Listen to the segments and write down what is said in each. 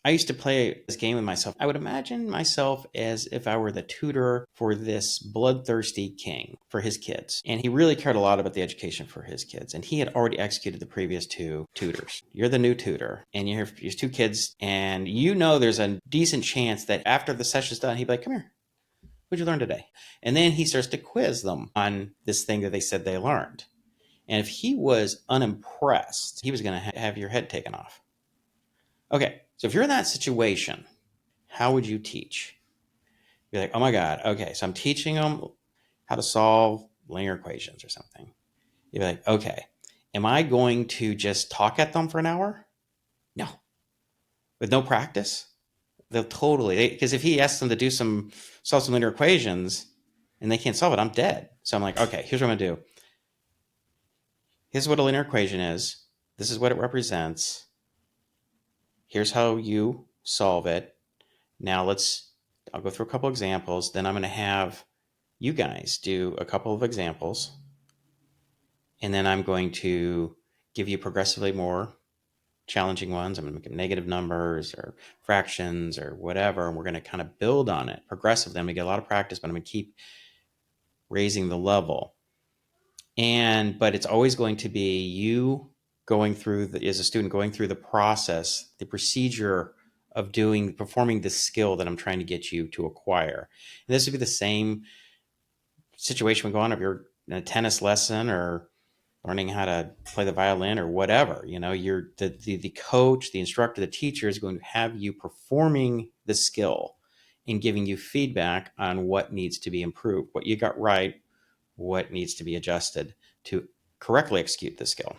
I used to play this game with myself. I would imagine myself as if I were the tutor for this bloodthirsty king for his kids. And he really cared a lot about the education for his kids. And he had already executed the previous two tutors. You're the new tutor, and you have these two kids, and you know there's a decent chance that after the session's done, he'd be like, come here. What'd you learn today? And then he starts to quiz them on this thing that they said they learned. And if he was unimpressed, he was going to have your head taken off. Okay, so if you're in that situation, how would you teach? Be like, oh my God, okay, so I'm teaching them how to solve linear equations or something. You'd be like, okay, am I going to just talk at them for an hour? No. With no practice? They'll totally, because if he asks them to solve some linear equations and they can't solve it, I'm dead. So I'm like, okay, here's what I'm going to do. Here's what a linear equation is. This is what it represents. Here's how you solve it. Now I'll go through a couple examples. Then I'm going to have you guys do a couple of examples. And then I'm going to give you progressively more challenging ones. I'm going to make them negative numbers or fractions or whatever. And we're going to kind of build on it progressively. I'm going to get a lot of practice, but I'm going to keep raising the level. But it's always going to be you as a student, going through the process, the procedure of performing the skill that I'm trying to get you to acquire. And this would be the same situation would go on if you're in a tennis lesson or learning how to play the violin or whatever. You're the coach, the instructor, the teacher is going to have you performing the skill and giving you feedback on what needs to be improved, what you got right, what needs to be adjusted to correctly execute the skill.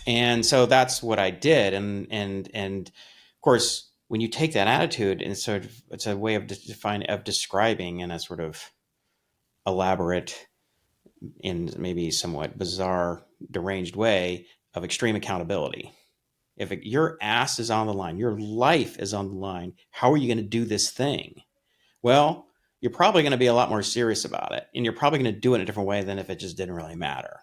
And so that's what I did. And of course, when you take that attitude and it's a way of describing in a sort of elaborate, in maybe somewhat bizarre, deranged way of extreme accountability. If your ass is on the line, your life is on the line, how are you going to do this thing? Well, you're probably going to be a lot more serious about it, and you're probably going to do it in a different way than if it just didn't really matter.